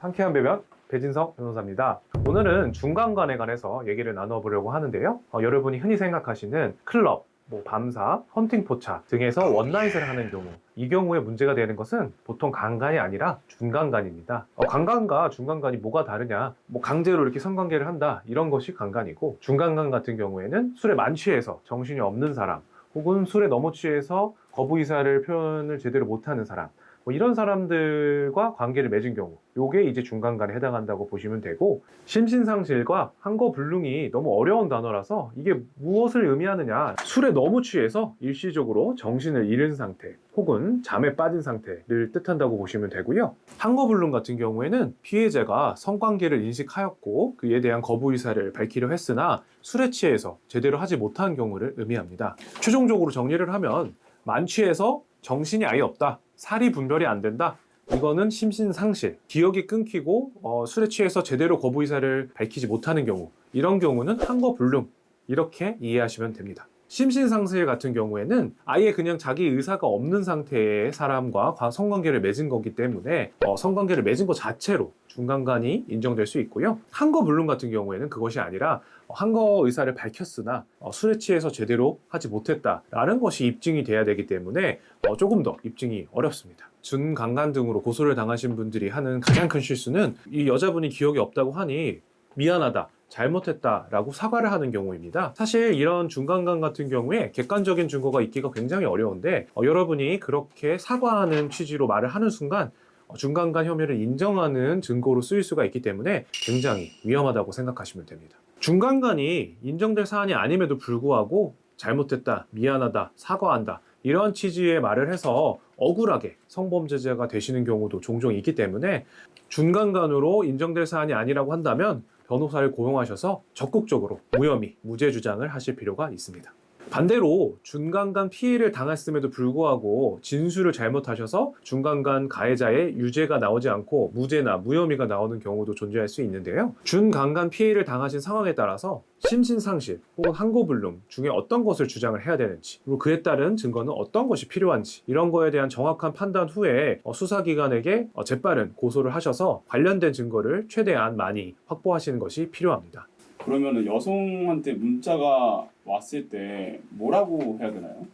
상쾌한 배변 배진성 변호사입니다. 오늘은 중간간에 관해서 얘기를 나눠보려고 하는데요. 여러분이 흔히 생각하시는 클럽, 밤사, 헌팅 포차 등에서 원나잇을 하는 경우, 이 경우에 문제가 되는 것은 보통 간간이 아니라 중간간입니다. 간간과 중간간이 뭐가 다르냐, 강제로 이렇게 성관계를 한다, 이런 것이 간간이고, 중간간 같은 경우에는 술에 만취해서 정신이 없는 사람, 혹은 술에 너무 취해서 거부 의사를 표현을 제대로 못하는 사람, 이런 사람들과 관계를 맺은 경우, 요게 이제 중간간에 해당한다고 보시면 되고, 심신상실과 한거불능이 너무 어려운 단어라서 이게 무엇을 의미하느냐, 술에 너무 취해서 일시적으로 정신을 잃은 상태 혹은 잠에 빠진 상태를 뜻한다고 보시면 되고요. 한거불능 같은 경우에는 피해자가 성관계를 인식하였고 그에 대한 거부 의사를 밝히려 했으나 술에 취해서 제대로 하지 못한 경우를 의미합니다. 최종적으로 정리를 하면, 만취해서 정신이 아예 없다, 살이 분별이 안 된다, 이거는 심신상실, 기억이 끊기고 술에 취해서 제대로 거부 의사를 밝히지 못하는 경우, 이런 경우는 한거불능, 이렇게 이해하시면 됩니다. 심신상실 같은 경우에는 아예 그냥 자기 의사가 없는 상태의 사람과 성관계를 맺은 거기 때문에 성관계를 맺은 것 자체로 중간간이 인정될 수 있고요. 한거불능 같은 경우에는 그것이 아니라 한거 의사를 밝혔으나 술에 취해서 제대로 하지 못했다라는 것이 입증이 돼야 되기 때문에 조금 더 입증이 어렵습니다. 준강간 등으로 고소를 당하신 분들이 하는 가장 큰 실수는, 이 여자분이 기억이 없다고 하니 미안하다, 잘못했다 라고 사과를 하는 경우입니다. 사실 이런 중간간 같은 경우에 객관적인 증거가 있기가 굉장히 어려운데, 여러분이 그렇게 사과하는 취지로 말을 하는 순간 중간간 혐의를 인정하는 증거로 쓰일 수가 있기 때문에 굉장히 위험하다고 생각하시면 됩니다. 중간간이 인정될 사안이 아님에도 불구하고 잘못했다, 미안하다, 사과한다, 이런 취지의 말을 해서 억울하게 성범죄자가 되시는 경우도 종종 있기 때문에, 중간간으로 인정될 사안이 아니라고 한다면 변호사를 고용하셔서 적극적으로 무혐의, 무죄 주장을 하실 필요가 있습니다. 반대로 중간간 피해를 당했음에도 불구하고 진술을 잘못하셔서 중간간 가해자의 유죄가 나오지 않고 무죄나 무혐의가 나오는 경우도 존재할 수 있는데요. 준강간 피해를 당하신 상황에 따라서 심신상실 혹은 한거불능 중에 어떤 것을 주장을 해야 되는지, 그리고 그에 따른 증거는 어떤 것이 필요한지, 이런 거에 대한 정확한 판단 후에 수사기관에게 재빠른 고소를 하셔서 관련된 증거를 최대한 많이 확보하시는 것이 필요합니다. 그러면은 여성한테 문자가 왔을 때 뭐라고 해야 되나요?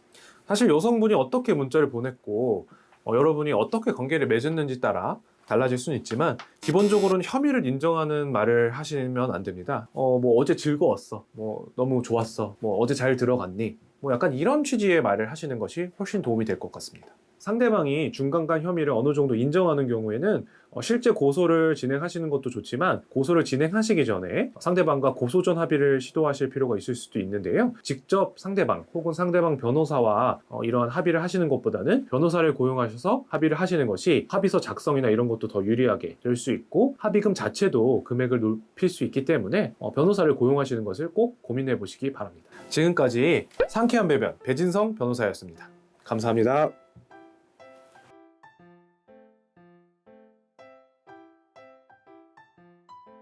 사실 여성분이 어떻게 문자를 보냈고 여러분이 어떻게 관계를 맺었는지 따라 달라질 수는 있지만, 기본적으로는 혐의를 인정하는 말을 하시면 안 됩니다. 어제 즐거웠어, 너무 좋았어, 어제 잘 들어갔니, 약간 이런 취지의 말을 하시는 것이 훨씬 도움이 될 것 같습니다. 상대방이 중간간 혐의를 어느 정도 인정하는 경우에는 실제 고소를 진행하시는 것도 좋지만, 고소를 진행하시기 전에 상대방과 고소전 합의를 시도하실 필요가 있을 수도 있는데요. 직접 상대방 혹은 상대방 변호사와 이런 합의를 하시는 것보다는 변호사를 고용하셔서 합의를 하시는 것이 합의서 작성이나 이런 것도 더 유리하게 될 수 있고, 합의금 자체도 금액을 높일 수 있기 때문에 변호사를 고용하시는 것을 꼭 고민해 보시기 바랍니다. 지금까지 상쾌한 배변 배진성 변호사였습니다. 감사합니다.